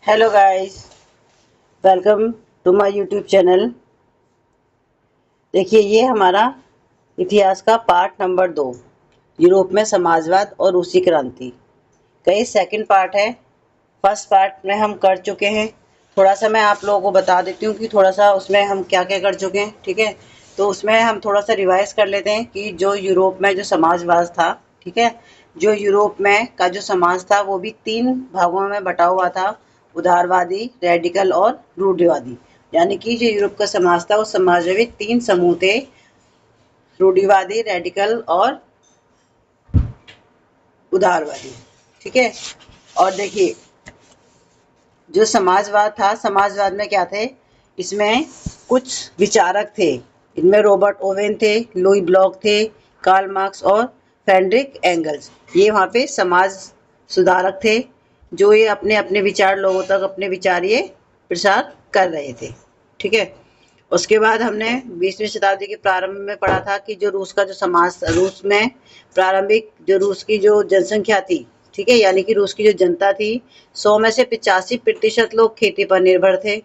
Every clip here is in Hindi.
Hello guys, welcome to my YouTube channel. देखिए, ये हमारा इतिहास का पार्ट नंबर 2, यूरोप में समाजवाद और रूसी क्रांति का ये सेकंड पार्ट है। फर्स्ट पार्ट में हम कर चुके हैं। थोड़ा सा मैं आप लोगों को बता देती हूँ कि थोड़ा सा उसमें हम क्या क्या कर चुके हैं। ठीक है, तो उसमें हम थोड़ा सा रिवाइज कर लेते हैं कि जो यूरोप में जो समाजवाद था, ठीक है, जो यूरोप में का जो समाज था वो भी 3 भागों में बटा हुआ था, उदारवादी, रेडिकल और रूढ़िवादी। यानी कि जो यूरोप का समाज था उस समाज में भी 3 समूह थे, रूढ़िवादी, रेडिकल और उदारवादी। ठीक है, और देखिए, जो समाजवाद था, समाजवाद में क्या थे, इसमें कुछ विचारक थे। इनमें रॉबर्ट ओवेन थे, लुई ब्लॉक थे, कार्ल मार्क्स और फ्रेडरिक एंगल्स। ये वहाँ पे समाज सुधारक थे, जो ये अपने अपने विचार लोगों तक अपने विचार ये प्रसार कर रहे थे। ठीक है, उसके बाद हमने 20वीं शताब्दी के प्रारंभ में पढ़ा था कि जो रूस का जो समाज, रूस में प्रारंभिक जो रूस की जो जनसंख्या थी, ठीक है, यानी कि रूस की जो जनता थी, 100 में से 85% लोग खेती पर निर्भर थे।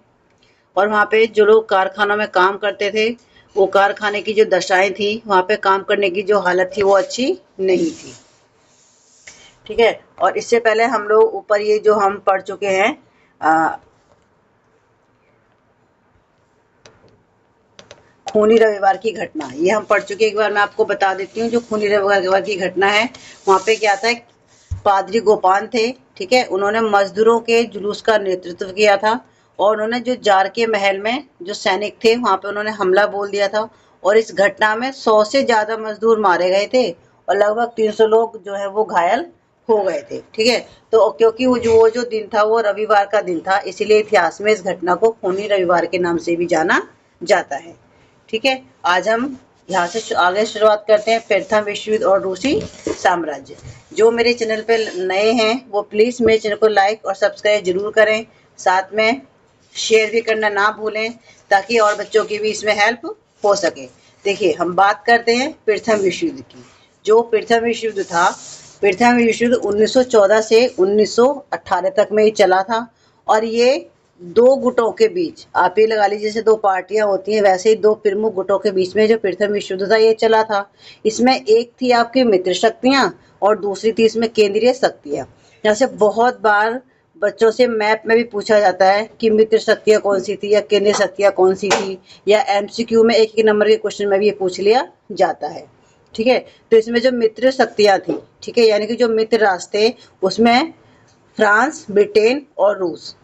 और वहाँ पे जो लोग कारखानों में काम करते थे, वो कारखाने की जो दशाएं थी, वहाँ पे काम करने की जो हालत थी वो अच्छी नहीं थी। ठीक है, और इससे पहले हम लोग ऊपर ये जो हम पढ़ चुके हैं, खूनी रविवार की घटना, ये हम पढ़ चुके हैं। एक बार मैं आपको बता देती हूँ। जो खूनी रविवार की घटना है, वहाँ पे क्या था, पादरी गोपान थे, ठीक है, उन्होंने मजदूरों के जुलूस का नेतृत्व किया था और उन्होंने जो जार के महल में जो सैनिक थे वहाँ पे उन्होंने हमला बोल दिया था। और इस घटना में 100 से ज़्यादा मजदूर मारे गए थे और लगभग 300 लोग जो है वो घायल हो गए थे। ठीक है, तो क्योंकि वो जो दिन था वो रविवार का दिन था, इसीलिए इतिहास में इस घटना को खूनी रविवार के नाम से भी जाना जाता है। ठीक है, आज हम यहाँ से आगे शुरुआत करते हैं, प्रथम विश्व युद्ध और रूसी साम्राज्य। जो मेरे चैनल पे नए हैं वो प्लीज़ मेरे चैनल को लाइक और सब्सक्राइब जरूर करें, साथ में शेयर भी करना ना भूलें, ताकि और बच्चों की भी इसमें हेल्प हो सके। देखिए, हम बात करते हैं प्रथम विश्व युद्ध की। जो प्रथम विश्व युद्ध था, प्रथम विश्व युद्ध 1914 से 1918 तक में ही चला था। और ये 2 गुटों के बीच, आप ये लगा लीजिए जैसे 2 पार्टियां होती हैं, वैसे ही 2 प्रमुख गुटों के बीच में जो प्रथम विश्व युद्ध था ये चला था। इसमें एक थी आपकी मित्र शक्तियां और दूसरी थी इसमें केंद्रीय शक्तियां। जैसे बहुत बार बच्चों से मैप में भी पूछा जाता है कि मित्र शक्तियां कौन सी थी या केंद्रीय शक्तियां कौन सी थी, या एमसीक्यू में एक एक नंबर के क्वेश्चन में भी ये पूछ लिया जाता है। ठीक है, तो इसमें जो मित्र शक्तियां थी, ठीक है, यानी कि जो मित्र राष्ट्र थे, उसमें फ्रांस, ब्रिटेन और रूस।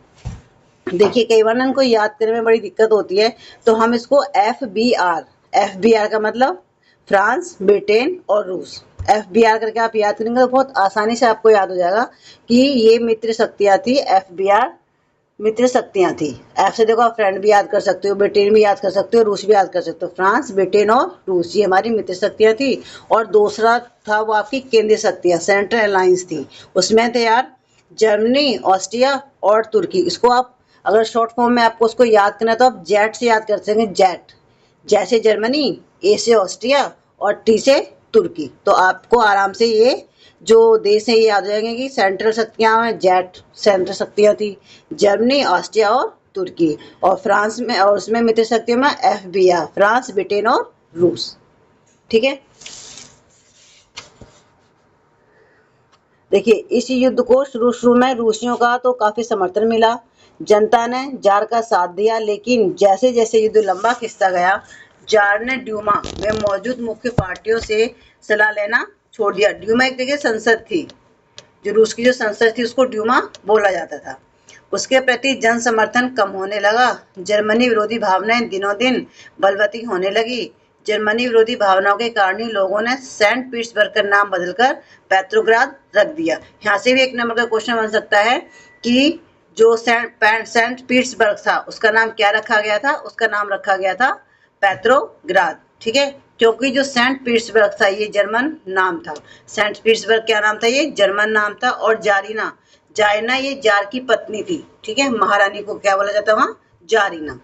देखिए, कई बार ना इनको याद करने में बड़ी दिक्कत होती है, तो हम इसको एफ बी आर का मतलब फ्रांस, ब्रिटेन और रूस, एफ बी आर करके आप याद करेंगे तो बहुत आसानी से आपको याद हो जाएगा कि ये मित्र शक्तियां थी। एफ बी आर मित्र शक्तियां थी। एफ से देखो आप फ्रेंड भी याद कर सकते हो, ब्रिटेन भी याद कर सकते हो, रूस भी याद कर सकते हो। फ्रांस, ब्रिटेन और रूस, ये हमारी मित्र शक्तियां थी। और दूसरा था वो आपकी केंद्रीय शक्तियां, सेंट्रल अलायंस थी। उसमें थे यार जर्मनी, ऑस्ट्रिया और तुर्की। इसको आप अगर शॉर्ट फॉर्म में आपको उसको याद करना है तो आप जेट से याद कर सकेंगे। जेट, जैसे जर्मनी, ए से ऑस्ट्रिया और टी से तुर्की। तो आपको आराम से ये जो देश है ये याद हो जाएंगे कि सेंट्रल शक्तियां में जेट सेंट्रल शक्तियां थी, जर्मनी, ऑस्ट्रिया और तुर्की। और फ्रांस में, और उसमें मित्र शक्तियों में F B R, France, Britain और रूस। ठीक है, देखिए, इस युद्ध को शुरू शुरू में रूसियों का तो काफी समर्थन मिला, जनता ने जार का साथ दिया। लेकिन जैसे जैसे युद्ध लंबा खिंचता गया, जार ने ड्यूमा में मौजूद मुख्य पार्टियों से सलाह लेना छोड़ दिया। ड्यूमा एक देखिए संसद थी, जो रूस की जो संसद थी उसको ड्यूमा बोला जाता था। उसके प्रति जन समर्थन कम होने लगा। जर्मनी विरोधी भावनाएं दिनों दिन बलवती होने लगी। जर्मनी विरोधी भावनाओं के कारण ही लोगों ने सेंट पीटर्सबर्ग का नाम बदलकर पेट्रोग्राद रख दिया। यहाँ से भी एक नंबर का क्वेश्चन बन सकता है कि जो सेंट पीटर्सबर्ग था उसका नाम क्या रखा गया था, उसका नाम रखा गया था पेट्रोग्राद। ठीक है, क्योंकि जो सेंट पीटर्सबर्ग था ये जर्मन नाम था। सेंट पीटर्सबर्ग क्या नाम था, ये जर्मन नाम था। और जारीना, जारीना ये जार की पत्नी थी। ठीक है, महारानी को क्या बोला जाता वहाँ, जारीना।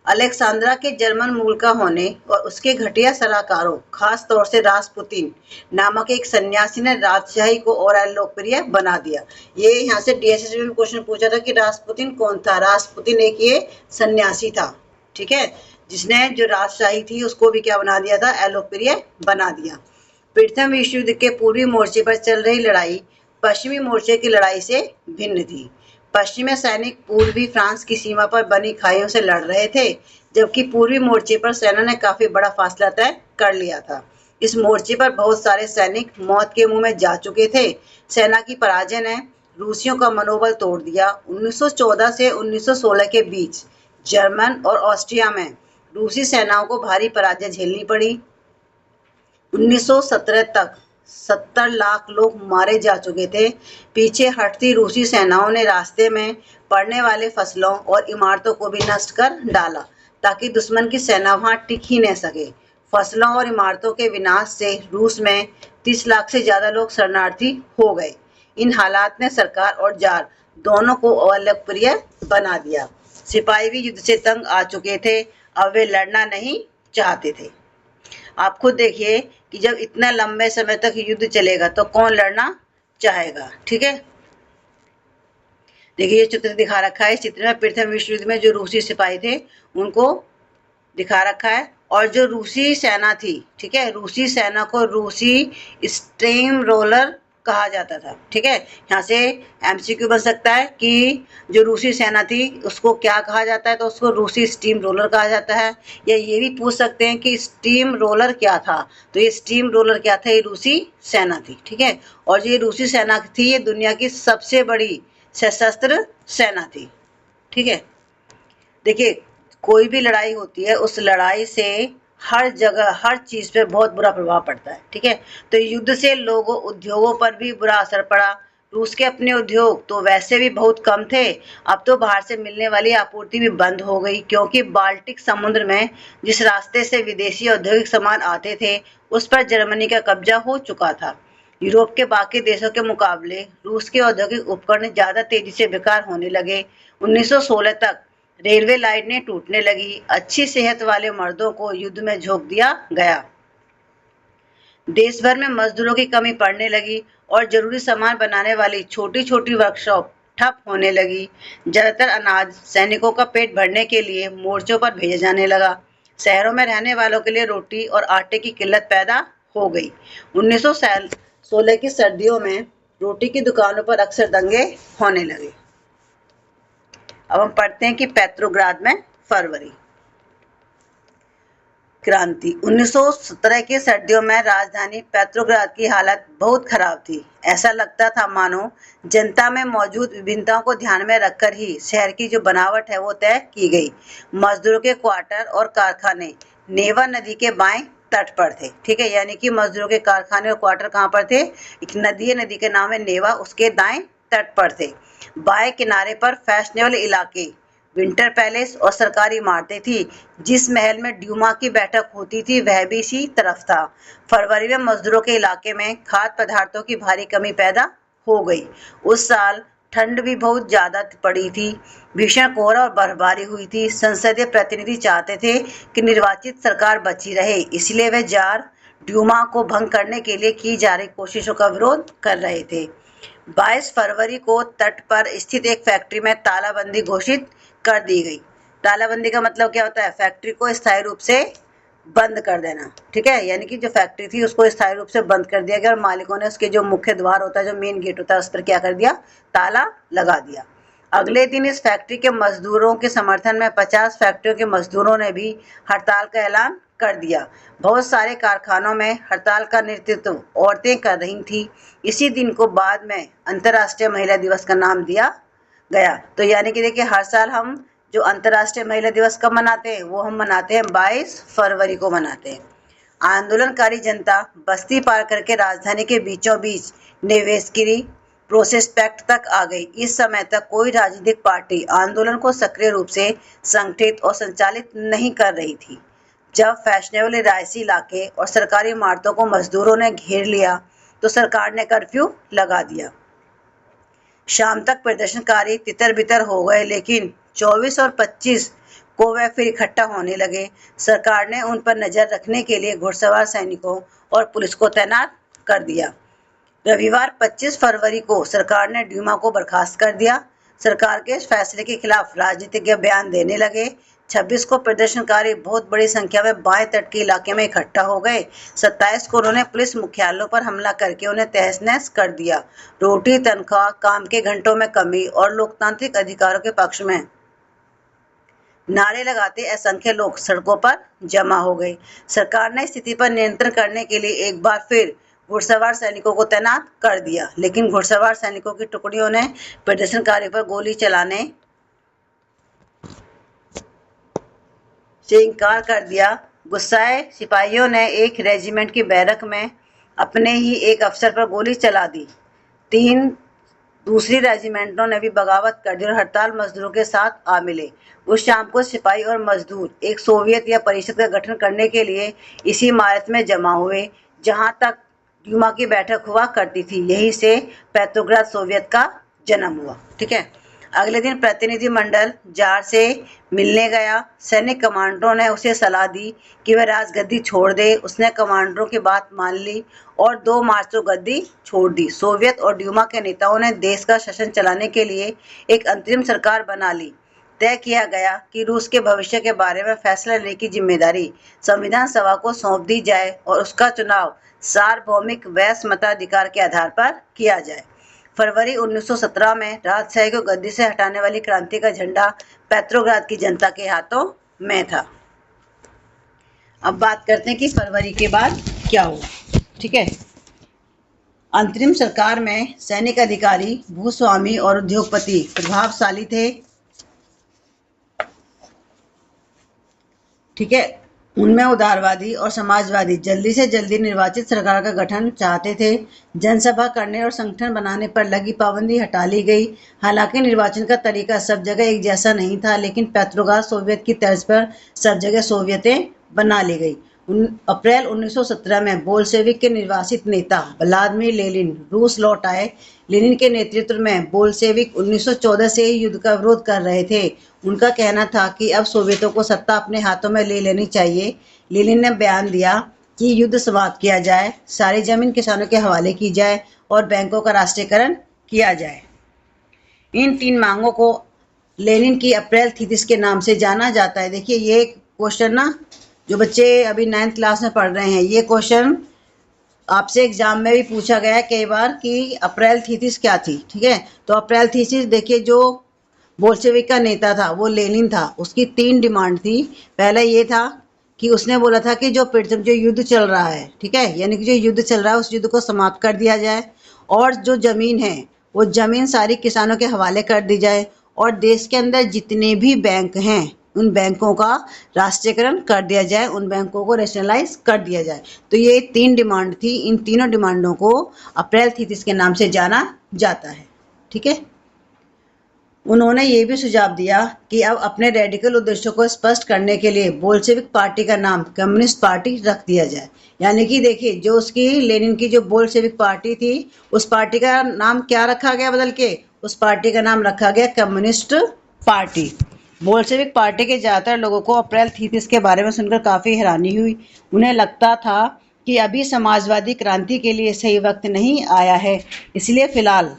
अलेक्सांद्रा के जर्मन मूल का होने और उसके घटिया सलाहकारों, खास तौर से रासपुतिन नामक एक सन्यासी ने राजशाही को और लोकप्रिय बना दिया। ये यहाँ से डीएसएस में भी क्वेश्चन पूछा था कि रासपुतिन कौन था। रासपुतिन एक ये सन्यासी था, ठीक है, जिसने जो राजशाही थी उसको भी क्या बना दिया था, अलोकप्रिय बना दिया। प्रथम विश्व युद्ध के पूर्वी मोर्चे पर चल रही लड़ाई पश्चिमी मोर्चे की लड़ाई से भिन्न थी। पश्चिमी सैनिक पूर्वी फ्रांस की सीमा पर बनी खाइयों से लड़ रहे थे, जबकि पूर्वी मोर्चे पर सेना ने काफी बड़ा फासला तय कर लिया था। इस मोर्चे पर बहुत सारे सैनिक मौत के मुंह में जा चुके थे। सेना की पराजय ने रूसियों का मनोबल तोड़ दिया। 1914 से 1916 के बीच जर्मन और ऑस्ट्रिया में रूसी सेनाओं को भारी पराजय झेलनी पड़ी। 1917 तक 70 लाख लोग मारे जा चुके थे। पीछे हटती रूसी सेनाओं ने रास्ते में पड़ने वाले फसलों और इमारतों को भी नष्ट कर डाला, ताकि दुश्मन की सेना वहां टिक ही न सके। फसलों और इमारतों के विनाश से रूस में 30 लाख से ज्यादा लोग शरणार्थी हो गए। इन हालात ने सरकार और जार दोनों को अलोकप्रिय बना दिया। सिपाही भी युद्ध से तंग आ चुके थे, अब वे लड़ना नहीं चाहते थे। आप खुद देखिए कि जब इतना लंबे समय तक युद्ध चलेगा तो कौन लड़ना चाहेगा, ठीक है। देखिए ये चित्र दिखा रखा है। इस चित्र में प्रथम विश्व युद्ध में जो रूसी सिपाही थे उनको दिखा रखा है, और जो रूसी सेना थी, ठीक है, रूसी सेना को रूसी स्टीम रोलर कहा जाता था, ठीक है। यहाँ से एमसीक्यू बन सकता है कि जो रूसी सेना थी उसको क्या कहा जाता है, तो उसको रूसी स्टीम रोलर कहा जाता है। या ये भी पूछ सकते हैं कि स्टीम रोलर क्या था, तो ये स्टीम रोलर क्या था, ये रूसी सेना थी, ठीक है। और ये रूसी सेना थी, ये दुनिया की सबसे बड़ी सशस्त्र सेना थी, ठीक है। देखिए कोई भी लड़ाई होती है, उस लड़ाई से हर जगह हर चीज पे बहुत बुरा प्रभाव पड़ता है, ठीक है। तो युद्ध से लोगों उद्योगों पर भी बुरा असर पड़ा। रूस के अपने उद्योग तो वैसे भी बहुत कम थे, अब तो बाहर से मिलने वाली आपूर्ति भी बंद हो गई, क्योंकि बाल्टिक समुद्र में जिस रास्ते से विदेशी औद्योगिक सामान आते थे उस पर जर्मनी का कब्जा हो चुका था। यूरोप के बाकी देशों के मुकाबले रूस के औद्योगिक उपकरण ज्यादा तेजी से बेकार होने लगे। 1916 तक रेलवे लाइनें टूटने लगी। अच्छी सेहत वाले मर्दों को युद्ध में झोंक दिया गया। देश भर में मजदूरों की कमी पड़ने लगी और जरूरी सामान बनाने वाली छोटी छोटी वर्कशॉप ठप होने लगी। ज्यादातर अनाज सैनिकों का पेट भरने के लिए मोर्चों पर भेजा जाने लगा। शहरों में रहने वालों के लिए रोटी और आटे की किल्लत पैदा हो गई। 1916 की सर्दियों में रोटी की दुकानों पर अक्सर दंगे होने लगे। अब हम पढ़ते हैं कि पेट्रोग्राद में फरवरी क्रांति। 1917 की सर्दियों में राजधानी पेट्रोग्राद की हालत बहुत खराब थी। ऐसा लगता था मानो जनता में मौजूद विभिन्नताओं को ध्यान में रखकर ही शहर की जो बनावट है वो तय की गई। मजदूरों के क्वार्टर और कारखाने नेवा नदी के बाएं तट पर थे, ठीक है। यानी कि मजदूरों के कारखाने और क्वार्टर कहाँ पर थे, एक नदी है, नदी के नाम है नेवा, उसके दाएं तट पर थे। बाएं किनारे पर फैशनेबल इलाके, विंटर पैलेस और सरकारी इमारतें थी। जिस महल में ड्यूमा की बैठक होती थी वह भी इसी तरफ था। फरवरी में मजदूरों के इलाके में खाद्य पदार्थों की भारी कमी पैदा हो गई। उस साल ठंड भी बहुत ज्यादा पड़ी थी। भीषण कोहरा और बर्फबारी हुई थी। संसदीय प्रतिनिधि चाहते थे कि निर्वाचित सरकार बची रहे, इसलिए वे जार ड्यूमा को भंग करने के लिए की जा रही कोशिशों का विरोध कर रहे थे। 22 फरवरी को तट पर स्थित एक फैक्ट्री में तालाबंदी घोषित कर दी गई। तालाबंदी का मतलब क्या होता है, फैक्ट्री को स्थायी रूप से बंद कर देना, ठीक है। यानी कि जो फैक्ट्री थी उसको स्थायी रूप से बंद कर दिया गया और मालिकों ने उसके जो मुख्य द्वार होता है, जो मेन गेट होता है, उस पर क्या कर दिया, ताला लगा दिया। अगले दिन इस फैक्ट्री के मजदूरों के समर्थन में 50 फैक्ट्रियों के मजदूरों ने भी हड़ताल का ऐलान कर दिया। बहुत सारे कारखानों में हड़ताल का नेतृत्व औरतें कर रही थी। इसी दिन को बाद में अंतर्राष्ट्रीय महिला दिवस का नाम दिया गया। तो यानी कि देखिए हर साल हम जो अंतर्राष्ट्रीय महिला दिवस कब मनाते हैं, वो हम मनाते हैं 22 फरवरी को मनाते हैं। आंदोलनकारी जनता बस्ती पार करके राजधानी के बीचों बीच नेवेस्किरी प्रोस्पेक्ट तक आ गई। इस समय तक कोई राजनीतिक पार्टी आंदोलन को सक्रिय रूप से संगठित और संचालित नहीं कर रही थी। जब फैशनेबल रिहायशी इलाके और सरकारी इमारतों को मजदूरों ने घेर लिया तो सरकार ने कर्फ्यू लगा दिया। शाम तक प्रदर्शनकारी तितर बितर हो गए, लेकिन 24 और 25 को वह फिर इकट्ठा होने लगे। सरकार ने उन पर नजर रखने के लिए घुड़सवार सैनिकों और पुलिस को तैनात कर दिया। रविवार 25 फरवरी को सरकार ने ड्यूमा को बर्खास्त कर दिया। सरकार के इस फैसले के खिलाफ राजनीतिज्ञ बयान देने लगे। 26 को प्रदर्शनकारी बहुत बड़ी संख्या में बाएं तट के इलाके में इकट्ठा हो गए। 27 को उन्होंने पुलिस मुख्यालयों पर हमला करके उन्हें तहस नहस कर दिया। रोटी, तनख्वाह, काम के घंटों में कमी और लोकतांत्रिक अधिकारों के पक्ष में नारे लगाते असंख्य लोग सड़कों पर जमा हो गए। सरकार ने स्थिति पर नियंत्रण करने के लिए एक बार फिर घुड़सवार सैनिकों को तैनात कर दिया, लेकिन घुड़सवार सैनिकों की टुकड़ियों ने प्रदर्शनकारियों पर गोली चलाने से इनकार कर दिया। गुस्साए सिपाहियों ने एक रेजिमेंट की बैरक में अपने ही एक अफसर पर गोली चला दी। 3 दूसरी रेजिमेंटों ने भी बगावत कर दी और हड़ताल मजदूरों के साथ आ मिले। उस शाम को सिपाही और मजदूर एक सोवियत या परिषद का गठन करने के लिए इसी इमारत में जमा हुए जहां तक ड्यूमा की बैठक हुआ करती थी। यहीं से पेट्रोग्राद सोवियत का जन्म हुआ। ठीक है। अगले दिन प्रतिनिधिमंडल जार से मिलने गया। सैनिक कमांडरों ने उसे सलाह दी कि वह राजगद्दी छोड़ दे। उसने कमांडरों की बात मान ली और 2 मार्च को गद्दी छोड़ दी। सोवियत और ड्यूमा के नेताओं ने देश का शासन चलाने के लिए एक अंतरिम सरकार बना ली। तय किया गया कि रूस के भविष्य के बारे में फैसला लेने की जिम्मेदारी संविधान सभा को सौंप दी जाए और उसका चुनाव सार्वभौमिक वैश्य मताधिकार के आधार पर किया जाए। फरवरी 1917 में राजशाही को गद्दी से हटाने वाली क्रांति का झंडा पेट्रोग्राद की जनता के हाथों में था। अब बात करते हैं कि फरवरी के बाद क्या हुआ। ठीक है। अंतरिम सरकार में सैनिक अधिकारी, भूस्वामी और उद्योगपति प्रभावशाली थे। ठीक है। उनमें उदारवादी और समाजवादी जल्दी से जल्दी निर्वाचित सरकार का गठन चाहते थे। जनसभा करने और संगठन बनाने पर लगी पाबंदी हटा ली गई। हालांकि निर्वाचन का तरीका सब जगह एक जैसा नहीं था, लेकिन पेट्रोग्राद सोवियत की तर्ज पर सब जगह सोवियतें बना ली गई। अप्रैल 1917 में बोल्शेविक के निर्वासित नेता व्लादिमीर लेनिन रूस लौट आए। लेनिन के नेतृत्व में बोल्शेविक 1914 से ही युद्ध का विरोध कर रहे थे। उनका कहना था कि अब सोवियतों को सत्ता अपने हाथों में ले लेनी चाहिए। लेनिन ने बयान दिया कि युद्ध समाप्त किया जाए, सारी जमीन किसानों के हवाले की जाए और बैंकों का राष्ट्रीयकरण किया जाए। इन 3 मांगों को लेनिन की अप्रैल थीसिस के नाम से जाना जाता है। देखिए, ये क्वेश्चन ना जो बच्चे अभी 9th क्लास में पढ़ रहे हैं, ये क्वेश्चन आपसे एग्जाम में भी पूछा गया है कई बार कि अप्रैल थीसिस क्या थी। ठीक है। तो अप्रैल थीसिस देखिए, जो बोल्शेविक का नेता था वो लेनिन था। उसकी 3 डिमांड थी। पहला ये था कि उसने बोला था कि जो युद्ध चल रहा है, ठीक है, यानी कि जो युद्ध चल रहा है उस युद्ध को समाप्त कर दिया जाए और जो जमीन है वो जमीन सारी किसानों के हवाले कर दी जाए और देश के अंदर जितने भी बैंक हैं उन बैंकों का राष्ट्रीयकरण कर दिया जाए, उन बैंकों को नेशनलाइज कर दिया जाए। तो ये 3 डिमांड थी। इन तीनों डिमांडों को अप्रैल थीसिस के नाम से जाना जाता है। ठीक है। उन्होंने ये भी सुझाव दिया कि अब अपने रेडिकल उद्देश्यों को स्पष्ट करने के लिए बोल्शेविक पार्टी का नाम कम्युनिस्ट पार्टी रख दिया जाए। यानी कि देखिए, जो उसकी लेनिन की जो बोल्शेविक पार्टी थी उस पार्टी का नाम क्या रखा गया बदल के? उस पार्टी का नाम रखा गया कम्युनिस्ट पार्टी। बोल्शेविक पार्टी के ज़्यादातर लोगों को अप्रैल थीसिस के बारे में सुनकर काफ़ी हैरानी हुई। उन्हें लगता था कि अभी समाजवादी क्रांति के लिए सही वक्त नहीं आया है, इसलिए फिलहाल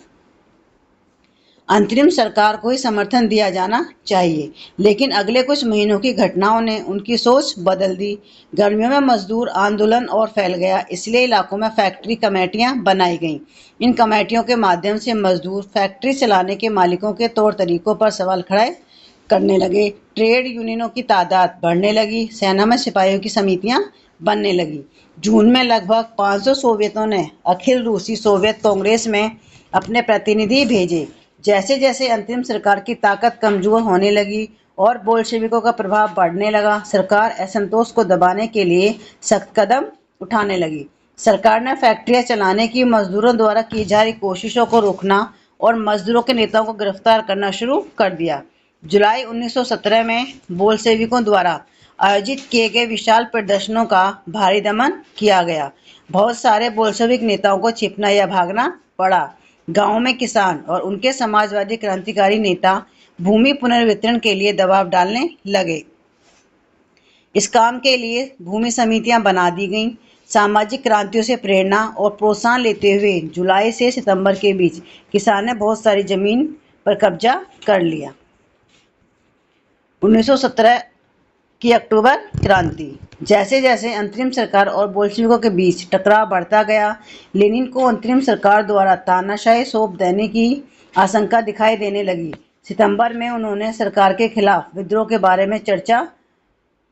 अंतरिम सरकार को ही समर्थन दिया जाना चाहिए। लेकिन अगले कुछ महीनों की घटनाओं ने उनकी सोच बदल दी। गर्मियों में मजदूर आंदोलन और फैल गया, इसलिए इलाकों में फैक्ट्री कमेटियां बनाई गईं। इन कमेटियों के माध्यम से मजदूर फैक्ट्री चलाने के मालिकों के तौर तरीकों पर सवाल खड़े करने लगे। ट्रेड यूनियनों की तादाद बढ़ने लगी। सेना में सिपाहियों की समितियां बनने लगी। जून में लगभग 500 सोवियतों ने अखिल रूसी सोवियत कांग्रेस में अपने प्रतिनिधि भेजे। जैसे जैसे अंतरिम सरकार की ताकत कमजोर होने लगी और बोल्शेविकों का प्रभाव बढ़ने लगा, सरकार असंतोष को दबाने के लिए सख्त कदम उठाने लगी। सरकार ने फैक्ट्रियां चलाने की मजदूरों द्वारा की जा रही कोशिशों को रोकना और मजदूरों के नेताओं को गिरफ्तार करना शुरू कर दिया। जुलाई 1917 में बोल्शेविकों द्वारा आयोजित किए गए विशाल प्रदर्शनों का भारी दमन किया गया। बहुत सारे बोल्शेविक नेताओं को छिपना या भागना पड़ा। गांवों में किसान और उनके समाजवादी क्रांतिकारी नेता भूमि पुनर्वितरण के लिए दबाव डालने लगे। इस काम के लिए भूमि समितियां बना दी गईं। सामाजिक क्रांतियों से प्रेरणा और प्रोत्साहन लेते हुए जुलाई से सितंबर के बीच किसान ने बहुत सारी जमीन पर कब्जा कर लिया। 1917 की अक्टूबर क्रांति। जैसे जैसे अंतरिम सरकार और बोल्शेविकों के बीच टकराव बढ़ता गया, लेनिन को अंतरिम सरकार द्वारा तानाशाही सौंप देने की आशंका दिखाई देने लगी। सितंबर में उन्होंने सरकार के खिलाफ विद्रोह के बारे में चर्चा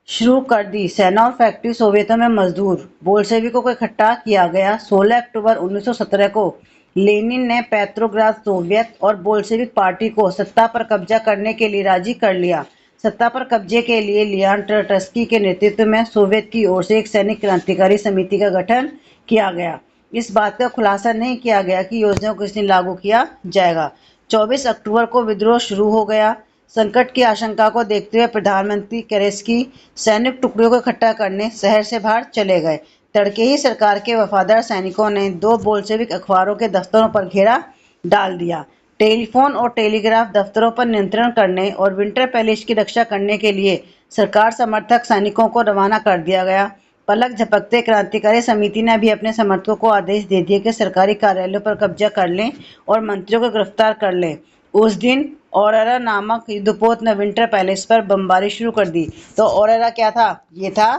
शुरू कर दी। सेना और फैक्ट्री सोवियतों में मजदूर बोल्शेविकों को इकट्ठा किया गया। 16 अक्टूबर 1917 को लेनिन ने पेट्रोग्राद सोवियत और बोल्शेविक पार्टी को सत्ता पर कब्जा करने के लिए राजी कर लिया। सत्ता पर कब्जे के लिए लियान ट्रटस्की के नेतृत्व में सोवियत की ओर से एक सैनिक क्रांतिकारी समिति का गठन किया गया। इस बात का खुलासा नहीं किया गया कि योजना को किस दिन लागू किया जाएगा। 24 अक्टूबर को विद्रोह शुरू हो गया। संकट की आशंका को देखते हुए प्रधानमंत्री केरेस्की सैनिक टुकड़ियों को इकट्ठा करने शहर से बाहर चले गए। तड़के ही सरकार के वफादार सैनिकों ने 2 बोल्शेविक अखबारों के दफ्तरों पर घेरा डाल दिया। टेलीफोन और टेलीग्राफ दफ्तरों पर नियंत्रण करने और विंटर पैलेस की रक्षा करने के लिए सरकार समर्थक सैनिकों को रवाना कर दिया गया। पलक झपकते क्रांतिकारी समिति ने भी अपने समर्थकों को आदेश दे दिए कि सरकारी कार्यालयों पर कब्जा कर लें और मंत्रियों को गिरफ्तार कर लें। उस दिन औरारा नामक युद्धपोत ने विंटर पैलेस पर बमबारी शुरू कर दी। तो औरारा क्या था? ये था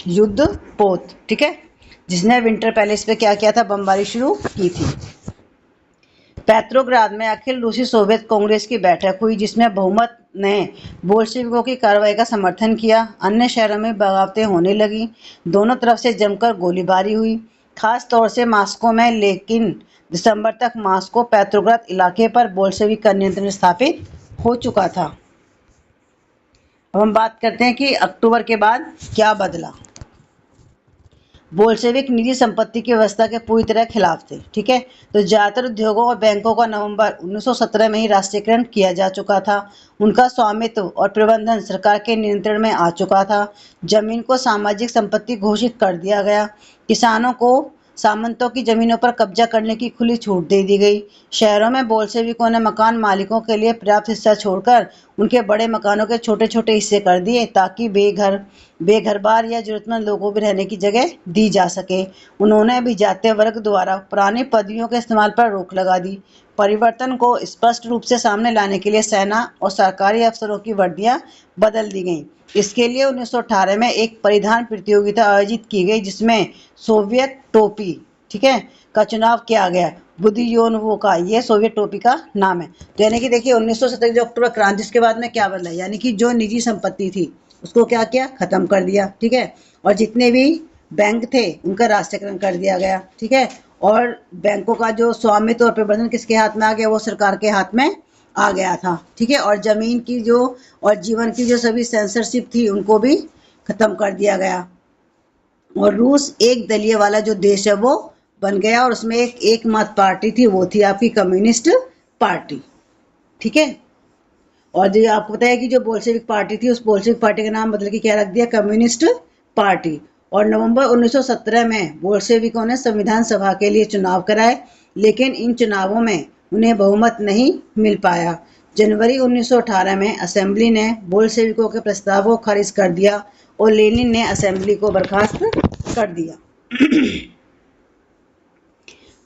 युद्धपोत, ठीक है, जिसने विंटर पैलेस पे क्या किया था? बमबारी शुरू की थी। पेट्रोग्राद में अखिल रूसी सोवियत कांग्रेस की बैठक हुई, जिसमें बहुमत ने बोल्शेविकों की कार्रवाई का समर्थन किया। अन्य शहरों में बगावतें होने लगी। दोनों तरफ से जमकर गोलीबारी हुई, खास तौर से मॉस्को में। लेकिन दिसंबर तक मॉस्को पेट्रोग्राद इलाके पर बोल्शेविक का नियंत्रण स्थापित हो चुका था। अब हम बात करते हैं कि अक्टूबर के बाद क्या बदला। बोल्शेविक निजी संपत्ति की व्यवस्था के पूरी तरह खिलाफ थे, ठीक है। तो ज़्यादातर उद्योगों और बैंकों का नवंबर 1917 में ही राष्ट्रीयकरण किया जा चुका था। उनका स्वामित्व और प्रबंधन सरकार के नियंत्रण में आ चुका था। जमीन को सामाजिक संपत्ति घोषित कर दिया गया। किसानों को सामंतों की जमीनों पर कब्जा करने की खुली छूट दे दी गई। शहरों में बोल्शेविकों ने मकान मालिकों के लिए पर्याप्त हिस्सा छोड़कर उनके बड़े मकानों के छोटे छोटे हिस्से कर दिए, ताकि बेघरबार या जरूरतमंद लोगों को रहने की जगह दी जा सके। उन्होंने अभिजात्य वर्ग द्वारा पुरानी पदवियों के इस्तेमाल पर रोक लगा दी। परिवर्तन को स्पष्ट रूप से सामने लाने के लिए सेना और सरकारी अफसरों की वर्दियां बदल दी गईं। इसके लिए 1918 में एक परिधान प्रतियोगिता आयोजित की गई, जिसमें सोवियत टोपी, ठीक है, का चुनाव किया गया। बुदियोनोव का ये सोवियत टोपी का नाम है। तो यानी कि देखिए 1917 जो अक्टूबर क्रांति, इसके बाद में क्या बदला, यानी कि जो निजी संपत्ति थी उसको क्या किया? खत्म कर दिया, ठीक है। और जितने भी बैंक थे उनका राष्ट्रीयकरण कर दिया गया, ठीक है। और बैंकों का जो स्वामित्व और प्रबंधन किसके हाथ में आ गया? वो सरकार के हाथ में आ गया था, ठीक है। और जमीन की जो और जीवन की जो सभी सेंसरशिप थी उनको भी खत्म कर दिया गया। और रूस एक दलीय वाला जो देश है वो बन गया, और उसमें एकमात्र पार्टी थी, वो थी आपकी कम्युनिस्ट पार्टी, ठीक है। और जो आपको पता है कि जो बोल्शेविक पार्टी थी, उस बोल्शेविक पार्टी का नाम बदल के क्या रख दिया? Communist party. और नवंबर 1917 में बोल्शेविकों ने संविधान सभा के लिए चुनाव कराए, लेकिन इन चुनावों में उन्हें बहुमत नहीं मिल पाया। जनवरी 1918 में असेंबली ने बोल्शेविकों के प्रस्ताव को खारिज कर दिया और लेनिन ने असेंबली को बर्खास्त कर दिया।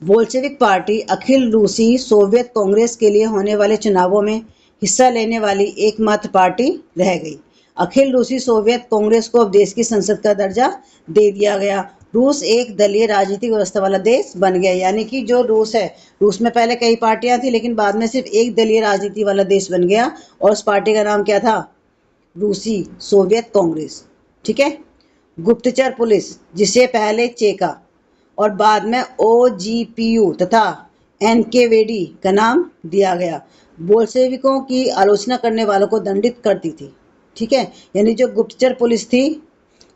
बोल्शेविक पार्टी अखिल रूसी सोवियत कांग्रेस के लिए होने वाले चुनावों में हिस्सा लेने वाली एकमात्र पार्टी रह गई। अखिल रूसी सोवियत कांग्रेस को अब देश की संसद का दर्जा दे दिया गया। रूस एक दलीय राजनीतिक व्यवस्था वाला देश बन गया, यानी कि जो रूस है, रूस में पहले कई पार्टियां थी, लेकिन बाद में सिर्फ एक दलीय राजनीति वाला देश बन गया, और उस पार्टी का नाम क्या था? रूसी सोवियत कांग्रेस, ठीक है। गुप्तचर पुलिस, जिसे पहले चेका और बाद में ओजीपीयू तथा एनकेवेडी का नाम दिया गया, बोल्शेविकों की आलोचना करने वालों को दंडित करती थी, ठीक है। यानी जो गुप्तचर पुलिस थी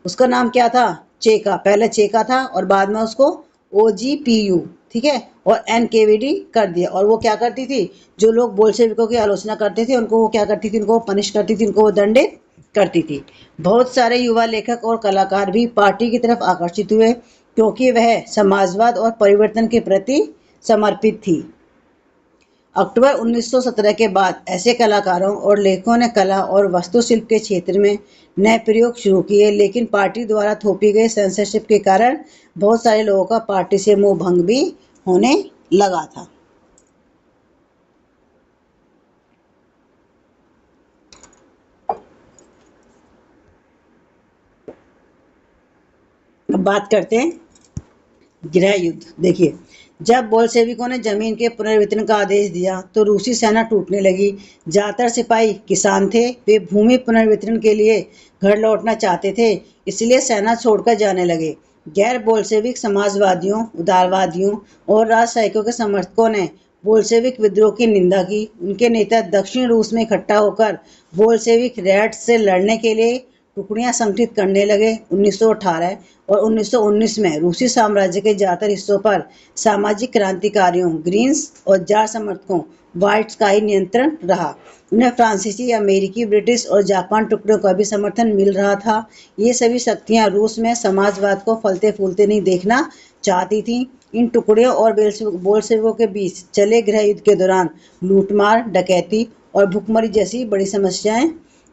उसका नाम क्या था? चेका। पहले चेका था और बाद में उसको ओजीपीयू, ठीक है, और एनकेवेडी कर दिया। और वो क्या करती थी? जो लोग बोल्शेविकों की आलोचना करते थे उनको वो क्या करती थी? उनको पनिश करती थी, उनको वो दंडित करती थी। बहुत सारे युवा लेखक और कलाकार भी पार्टी की तरफ आकर्षित हुए, क्योंकि वह समाजवाद और परिवर्तन के प्रति समर्पित थी। अक्टूबर 1917 के बाद ऐसे कलाकारों और लेखकों ने कला और वास्तुशिल्प के क्षेत्र में नए प्रयोग शुरू किए, लेकिन पार्टी द्वारा थोपी गई सेंसरशिप के कारण बहुत सारे लोगों का पार्टी से मोह भंग भी होने लगा था। अब बात करते हैं गृह युद्ध। देखिए, जब बोल्शेविकों ने जमीन के पुनर्वितरण का आदेश दिया तो रूसी सेना टूटने लगी। ज्यादातर सिपाही किसान थे, वे भूमि पुनर्वितरण के लिए घर लौटना चाहते थे, इसलिए सेना छोड़कर जाने लगे। गैर बोल्शेविक समाजवादियों, उदारवादियों और राजशाहिकों के समर्थकों ने बोल्शेविक विद्रोह की निंदा की। उनके नेता दक्षिण रूस में इकट्ठा होकर बोल्शेविक रेड्स से लड़ने के लिए टुकड़ियां संगठित करने लगे। 1918 और 1919 में रूसी साम्राज्य के ज्यादातर हिस्सों पर सामाजिक क्रांतिकारियों, ग्रीन्स और जार समर्थकों व्हाइट्स का ही नियंत्रण रहा। उन्हें फ्रांसीसी, अमेरिकी, ब्रिटिश और जापान टुकड़ों का भी समर्थन मिल रहा था। ये सभी शक्तियां रूस में समाजवाद को फलते फूलते नहीं देखना चाहती थीं। इन टुकड़ियों और बोल्शेविकों के बीच चले गृह युद्ध के दौरान लूटमार, डकैती और भुखमरी जैसी बड़ी समस्याएं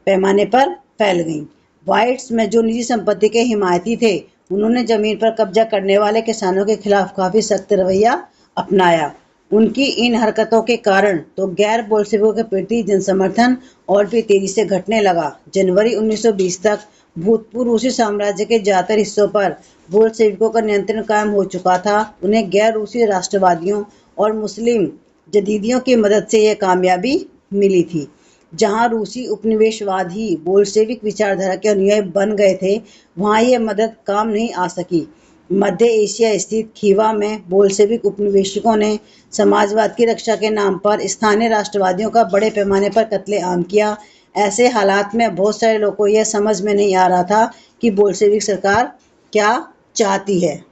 पैमाने पर फैल गईं। व्हाइट्स में जो निजी संपत्ति के हिमायती थे, उन्होंने जमीन पर कब्जा करने वाले किसानों के खिलाफ काफी सख्त रवैया अपनाया। उनकी इन हरकतों के कारण तो गैर बोल्शेविकों के प्रति जनसमर्थन और भी तेजी से घटने लगा। जनवरी 1920 तक भूतपूर्व रूसी साम्राज्य के ज्यादातर हिस्सों पर बोल्शेविकों का नियंत्रण कायम हो चुका था। उन्हें गैर रूसी राष्ट्रवादियों और मुस्लिम जदीदियों की मदद से यह कामयाबी मिली थी। जहां रूसी उपनिवेशवाद ही बोल्शेविक विचारधारा के अनुयायी बन गए थे, वहां यह मदद काम नहीं आ सकी। मध्य एशिया स्थित खीवा में बोल्शेविक उपनिवेशिकों ने समाजवाद की रक्षा के नाम पर स्थानीय राष्ट्रवादियों का बड़े पैमाने पर कत्लेआम किया। ऐसे हालात में बहुत सारे लोगों को यह समझ में नहीं आ रहा था कि बोल्शेविक सरकार क्या चाहती है।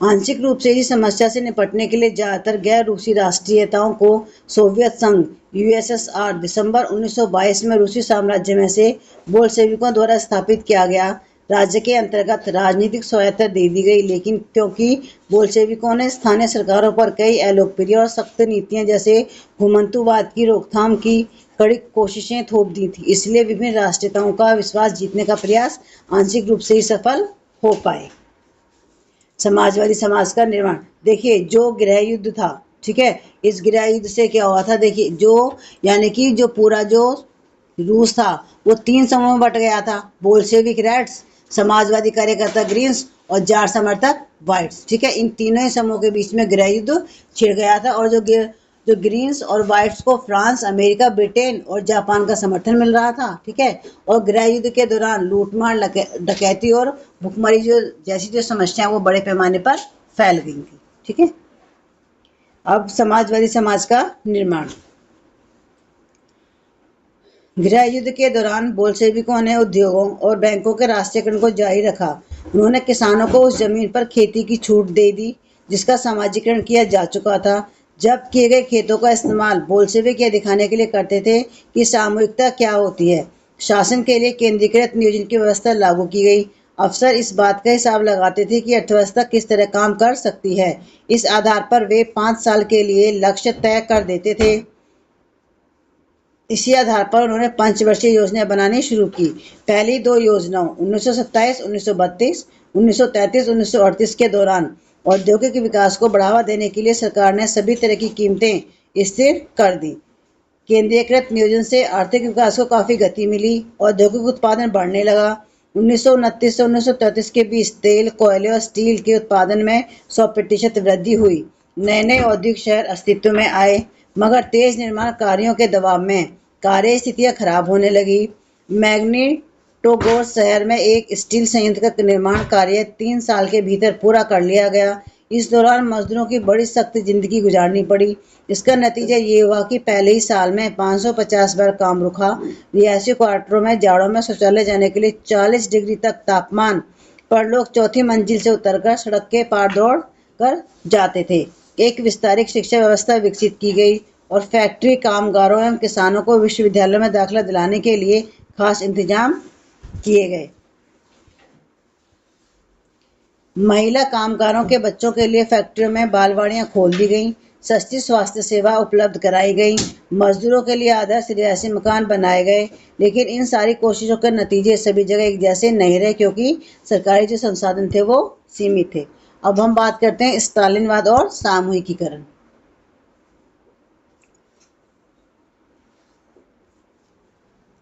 आंशिक रूप से इस समस्या से निपटने के लिए ज्यादातर गैर रूसी राष्ट्रीयताओं को सोवियत संघ यूएसएसआर दिसंबर 1922 में रूसी साम्राज्य में से बोल्शेविकों द्वारा स्थापित किया गया। राज्य के अंतर्गत राजनीतिक स्वायत्तता दे दी गई, लेकिन क्योंकि बोल्शेविकों ने स्थानीय सरकारों पर कई अलोकप्रिय और सख्त नीतियां जैसे घुमंतुवाद की रोकथाम की कड़ी कोशिशें थोप दी थी, इसलिए विभिन्न राष्ट्रीयताओं का विश्वास जीतने का प्रयास आंशिक रूप से ही सफल हो पाए। समाजवादी समाज का निर्माण। देखिए, जो गृह युद्ध था, ठीक है, इस गृह युद्ध से क्या हुआ था। देखिए, जो यानी कि जो पूरा जो रूस था वो 3 समूह में बट गया था। बोल्शेविक रेड्स, समाजवादी कार्यकर्ता ग्रीन्स और जार समर्थक व्हाइट्स। ठीक है, इन तीनों ही समूहों के बीच में गृह युद्ध छिड़ गया था और जो ग्रीन्स और व्हाइट्स को फ्रांस, अमेरिका, ब्रिटेन और जापान का समर्थन मिल रहा था। ठीक है, और गृह युद्ध के दौरान लूटमार, डकैती और भुखमरी जैसी जो समस्याएं वो बड़े पैमाने पर फैल गई थी। ठीक है, अब समाजवादी समाज का निर्माण। गृह युद्ध के दौरान बोल्शेविकों ने उद्योगों और बैंकों के राष्ट्रीयकरण को जारी रखा। उन्होंने किसानों को उस जमीन पर खेती की छूट दे दी जिसका समाजीकरण किया जा चुका था। जब किए गए खेतों का इस्तेमाल बोल्शेविक यह दिखाने के लिए करते थे कि सामूहिकता क्या होती है। शासन के लिए केंद्रीकृत नियोजन की व्यवस्था लागू की गई। अफसर इस बात का हिसाब लगाते थे कि अर्थव्यवस्था किस तरह काम कर सकती है। इस आधार पर वे 5 साल के लिए लक्ष्य तय कर देते थे। इसी आधार पर उन्होंने पंचवर्षीय योजनाएं बनानी शुरू की। पहली 2 योजनाओं 1927, 1932, 1933, 1938 के दौरान औद्योगिक विकास को बढ़ावा देने के लिए सरकार ने सभी तरह की कीमतें स्थिर कर दी। केंद्रीयकृत नियोजन से आर्थिक विकास को काफी गति मिली। औद्योगिक उत्पादन बढ़ने लगा। 1929 से 1933 के बीच तेल, कोयले और स्टील के उत्पादन में 100% वृद्धि हुई। नए नए औद्योगिक शहर अस्तित्व में आए, मगर तेज निर्माण कार्यों के दबाव में कार्य स्थितियां खराब होने लगी। मैग्निटोगोर्स्क शहर में एक स्टील संयंत्र का निर्माण कार्य 3 साल के भीतर पूरा कर लिया गया। इस दौरान मजदूरों की बड़ी सख्त जिंदगी गुजारनी पड़ी। इसका नतीजा ये हुआ कि पहले ही साल में 550 बार काम रुका। रिहायशी क्वार्टरों में जाड़ों में शौचालय जाने के लिए 40 डिग्री तक तापमान पर लोग चौथी मंजिल से उतरकर सड़क के पार दौड़ कर जाते थे। एक विस्तारित शिक्षा व्यवस्था विकसित की गई और फैक्ट्री कामगारों एवं किसानों को विश्वविद्यालय में दाखिला दिलाने के लिए खास इंतजाम किए गए। महिला कामगारों के बच्चों के लिए फैक्ट्रियों में बालवाड़ियां खोल दी गईं। सस्ती स्वास्थ्य सेवा उपलब्ध कराई गई, मजदूरों के लिए आदर्श रिहायशी मकान बनाए गए। लेकिन इन सारी कोशिशों के नतीजे सभी जगह एक जैसे नहीं रहे, क्योंकि सरकारी जो संसाधन थे वो सीमित थे। अब हम बात करते हैं स्टालिनवाद और सामूहिकीकरण।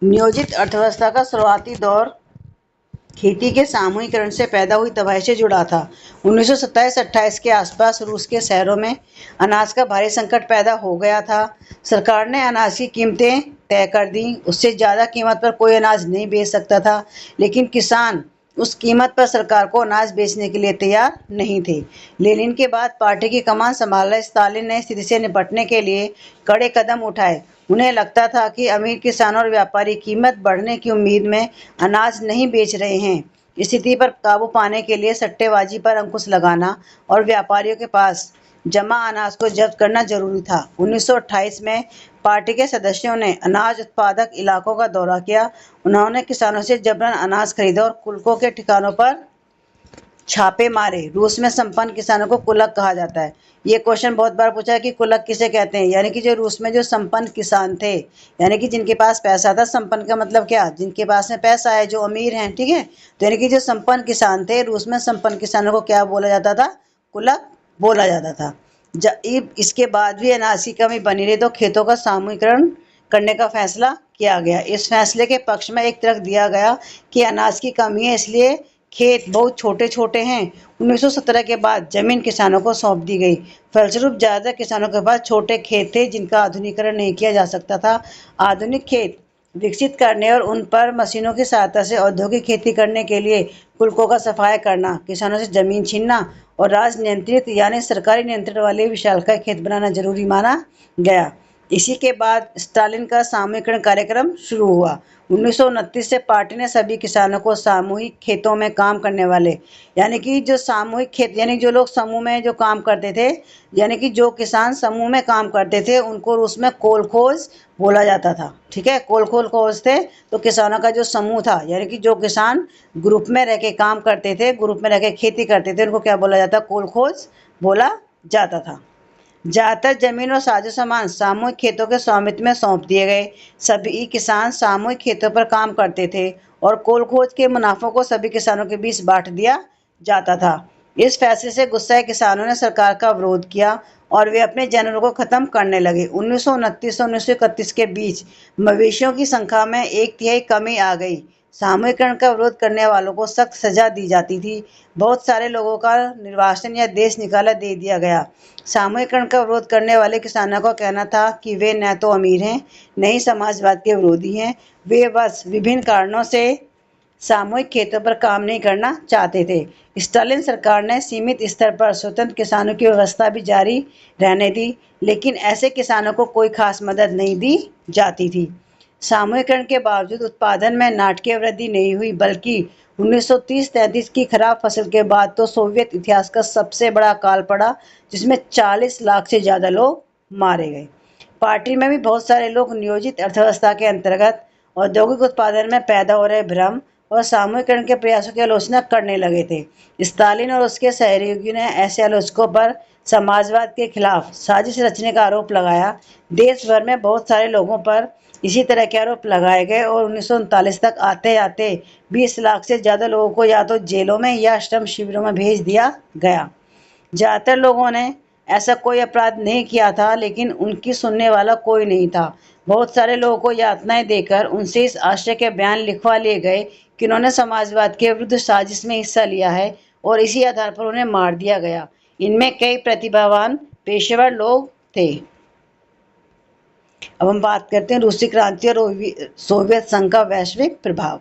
नियोजित अर्थव्यवस्था का शुरुआती दौर खेती के सामूहिकरण से पैदा हुई तबाही से जुड़ा था। 1927-28 के आसपास रूस के शहरों में अनाज का भारी संकट पैदा हो गया था। सरकार ने अनाज की कीमतें तय कर दी। उससे ज़्यादा कीमत पर कोई अनाज नहीं बेच सकता था, लेकिन किसान उस कीमत पर सरकार को अनाज बेचने के लिए तैयार नहीं थे। लेनिन के बाद पार्टी की कमान संभाला स्टालिन ने स्थिति से निपटने के लिए कड़े कदम उठाए। उन्हें लगता था कि अमीर किसानों और व्यापारी कीमत बढ़ने की उम्मीद में अनाज नहीं बेच रहे हैं। स्थिति पर काबू पाने के लिए सट्टेबाजी पर अंकुश लगाना और व्यापारियों के पास जमा अनाज को जब्त करना जरूरी था। 1928 में पार्टी के सदस्यों ने अनाज उत्पादक इलाकों का दौरा किया। उन्होंने किसानों से जबरन अनाज खरीदा और कुलकों के ठिकानों पर छापे मारे। रूस में संपन्न किसानों को कुलक कहा जाता है। ये क्वेश्चन बहुत बार पूछा है कि कुलक किसे कहते हैं। यानी कि जो रूस में जो संपन्न किसान थे, यानी कि जिनके पास पैसा था। संपन्न का मतलब क्या, जिनके पास में पैसा है, जो अमीर हैं, ठीक है। तो यानी कि जो संपन्न किसान थे, रूस में संपन्न किसानों को क्या बोला जाता था, कुलक बोला जाता था। इसके बाद भी अनाज की कमी बनी रही तो खेतों का सामूहिकरण करने का फैसला किया गया। इस फैसले के पक्ष में एक तर्क दिया गया कि अनाज की कमी है, इसलिए खेत बहुत छोटे छोटे हैं। 1917 के बाद जमीन किसानों को सौंप दी गई। फलस्वरूप ज़्यादातर किसानों के पास छोटे खेत थे जिनका आधुनिकीकरण नहीं किया जा सकता था। आधुनिक खेत विकसित करने और उन पर मशीनों की सहायता से औद्योगिक खेती करने के लिए कुलकों का सफाया करना, किसानों से जमीन छीनना और राज नियंत्रित यानी सरकारी नियंत्रण वाले विशालकाय खेत बनाना जरूरी माना गया। इसी के बाद स्टालिन का सामूहिकरण कार्यक्रम शुरू हुआ। 1929 से पार्टी ने सभी किसानों को सामूहिक खेतों में काम करने वाले, यानी कि जो सामूहिक खेत, यानी जो लोग समूह में जो काम करते थे, यानी कि जो किसान समूह में काम करते थे, उनको रूस में कोलखोज बोला जाता था। ठीक है, कोलखोज थे तो किसानों का जो समूह था, यानी कि जो किसान ग्रुप में रह के काम करते थे, ग्रुप में रह के खेती करते थे, उनको क्या बोला जाता, कोलखोज बोला जाता था। ज्यादातर जमीन और साजो सामान सामूहिक खेतों के स्वामित्व में सौंप दिए गए। सभी किसान सामूहिक खेतों पर काम करते थे और कोलखोज के मुनाफों को सभी किसानों के बीच बांट दिया जाता था। इस फैसले से गुस्साए किसानों ने सरकार का विरोध किया और वे अपने जानवरों को खत्म करने लगे। 1929 से 1931 के बीच मवेशियों की संख्या में 1/3 कमी आ गई। सामूहिकरण का विरोध करने वालों को सख्त सजा दी जाती थी। बहुत सारे लोगों का निर्वासन या देश निकाला दे दिया गया। सामूहिकरण का विरोध करने वाले किसानों का कहना था कि वे न तो अमीर हैं, न ही समाजवाद के विरोधी हैं। वे बस विभिन्न कारणों से सामूहिक खेतों पर काम नहीं करना चाहते थे। स्टालिन सरकार ने सीमित स्तर पर स्वतंत्र किसानों की व्यवस्था भी जारी रहने दी, लेकिन ऐसे किसानों को कोई खास मदद नहीं दी जाती थी। सामूहिकरण के बावजूद उत्पादन में नाटकीय वृद्धि नहीं हुई, बल्कि 1930-33 की खराब फसल के बाद तो सोवियत इतिहास का सबसे बड़ा अकाल पड़ा, जिसमें 40 लाख से ज़्यादा लोग मारे गए। पार्टी में भी बहुत सारे लोग नियोजित अर्थव्यवस्था के अंतर्गत औद्योगिक उत्पादन में पैदा हो रहे भ्रम और सामूहिकरण के प्रयासों की आलोचना करने लगे थे। स्टालिन और उसके सहयोगियों ने ऐसे आलोचकों पर समाजवाद के खिलाफ साजिश रचने का आरोप लगाया। देश भर में बहुत सारे लोगों पर इसी तरह के आरोप लगाए गए और 1939 तक आते आते 20 लाख से ज़्यादा लोगों को या तो जेलों में या श्रम शिविरों में भेज दिया गया। ज़्यादातर लोगों ने ऐसा कोई अपराध नहीं किया था, लेकिन उनकी सुनने वाला कोई नहीं था। बहुत सारे लोगों को यातनाएं देकर उनसे इस आशय के बयान लिखवा लिए गए कि उन्होंने समाजवाद के विरुद्ध साजिश में हिस्सा लिया है और इसी आधार पर उन्हें मार दिया गया। इनमें कई प्रतिभावान पेशेवर लोग थे। अब हम बात करते हैं रूसी क्रांति और सोवियत संघ का वैश्विक प्रभाव।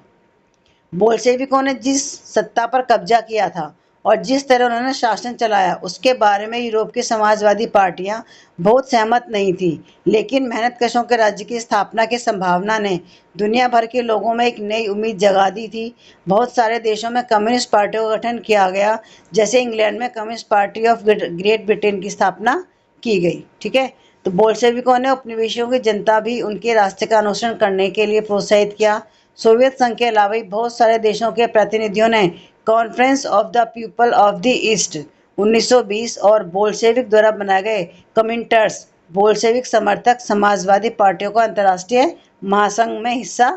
बोल्शेविकों ने जिस सत्ता पर कब्जा किया था और जिस तरह उन्होंने शासन चलाया, उसके बारे में यूरोप की समाजवादी पार्टियां बहुत सहमत नहीं थी। लेकिन मेहनतकशों के राज्य की स्थापना की संभावना ने दुनिया भर के लोगों में एक नई उम्मीद जगा दी थी। बहुत सारे देशों में कम्युनिस्ट पार्टियों का गठन किया गया, जैसे इंग्लैंड में communist party of great Britain की स्थापना की गई। ठीक है, तो बोल्शेविकों ने उपनिवेशों की जनता भी उनके रास्ते का अनुसरण करने के लिए प्रोत्साहित किया। सोवियत संघ के अलावा बहुत सारे देशों के प्रतिनिधियों ने conference of the people of the east 1920 और बोल्शेविक द्वारा बनाए गए कमिंटर्स बोल्शेविक समर्थक समाजवादी पार्टियों को अंतर्राष्ट्रीय महासंघ में हिस्सा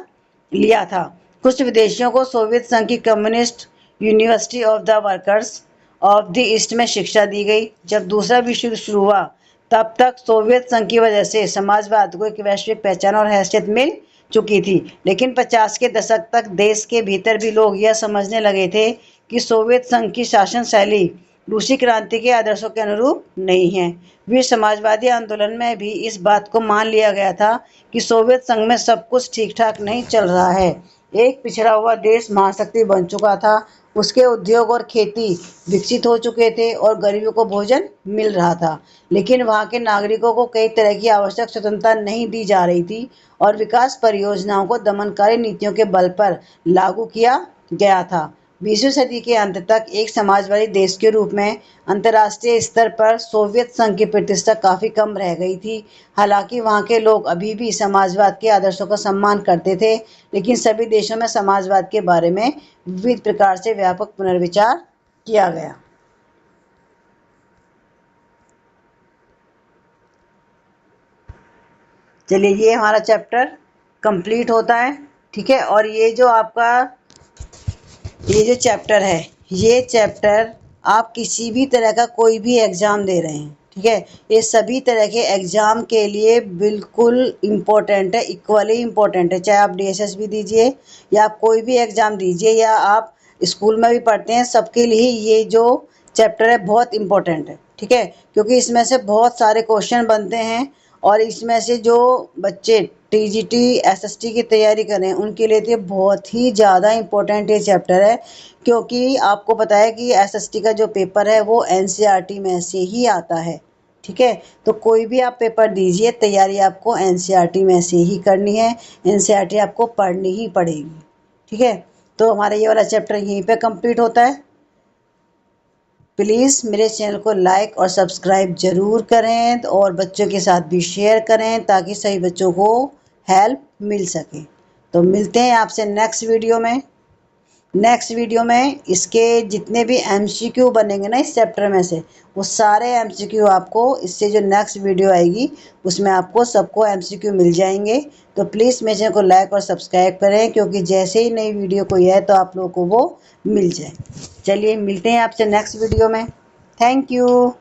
लिया था। कुछ विदेशियों को सोवियत संघ की communist university of the workers of the east में शिक्षा दी गई। जब दूसरा विश्व युद्ध शुरू हुआ तब तक सोवियत संघ की वजह से समाजवाद को एक वैश्विक पहचान और हैसियत मिल चुकी थी, लेकिन 50 के दशक तक देश के भीतर भी लोग यह समझने लगे थे कि सोवियत संघ की शासन शैली रूसी क्रांति के आदर्शों के अनुरूप नहीं है। विश्व समाजवादी आंदोलन में भी इस बात को मान लिया गया था कि सोवियत संघ में सब कुछ ठीक ठाक नहीं चल रहा है। एक पिछड़ा हुआ देश महाशक्ति बन चुका था, उसके उद्योग और खेती विकसित हो चुके थे और गरीबों को भोजन मिल रहा था, लेकिन वहाँ के नागरिकों को कई तरह की आवश्यक स्वतंत्रता नहीं दी जा रही थी और विकास परियोजनाओं को दमनकारी नीतियों के बल पर लागू किया गया था। 20वीं सदी के अंत तक एक समाजवादी देश के रूप में अंतर्राष्ट्रीय स्तर पर सोवियत संघ की प्रतिष्ठा काफ़ी कम रह गई थी। हालांकि वहाँ के लोग अभी भी समाजवाद के आदर्शों का सम्मान करते थे, लेकिन सभी देशों में समाजवाद के बारे में विविध प्रकार से व्यापक पुनर्विचार किया गया। चलिए, ये हमारा चैप्टर कंप्लीट होता है, ठीक है। और ये जो आपका ये जो चैप्टर है, ये चैप्टर आप किसी भी तरह का कोई भी एग्ज़ाम दे रहे हैं, ठीक है, ये सभी तरह के एग्ज़ाम के लिए बिल्कुल इम्पोर्टेंट है, इक्वली इम्पोर्टेंट है। चाहे आप DSS भी दीजिए या आप कोई भी एग्ज़ाम दीजिए या आप स्कूल में भी पढ़ते हैं, सबके लिए ये जो चैप्टर है बहुत इम्पोर्टेंट है, ठीक है, क्योंकि इसमें से बहुत सारे क्वेश्चन बनते हैं और इसमें से जो बच्चे TGT SST की तैयारी कर रहे हैं उनके लिए तो बहुत ही ज़्यादा इम्पोर्टेंट ये चैप्टर है, क्योंकि आपको पता है कि SST का जो पेपर है वो NCERT में से ही आता है, ठीक है। तो कोई भी आप पेपर दीजिए, तैयारी आपको NCERT में से ही करनी है, NCERT आपको पढ़नी ही पड़ेगी, ठीक है। तो हमारा ये वाला चैप्टर यहीं पे कंप्लीट होता है। प्लीज़ मेरे चैनल को लाइक और सब्सक्राइब ज़रूर करें और बच्चों के साथ भी शेयर करें ताकि सभी बच्चों को हेल्प मिल सके। तो मिलते हैं आपसे नेक्स्ट वीडियो में इसके जितने भी MCQ बनेंगे ना इस चैप्टर में से, वो सारे MCQ आपको इससे जो नेक्स्ट वीडियो आएगी उसमें आपको सबको MCQ मिल जाएंगे। तो प्लीज़ मेरे चैनल को लाइक और सब्सक्राइब करें, क्योंकि जैसे ही नई वीडियो कोई है तो आप लोगों को वो मिल जाए। चलिए, मिलते हैं आपसे नेक्स्ट वीडियो में। Thank you.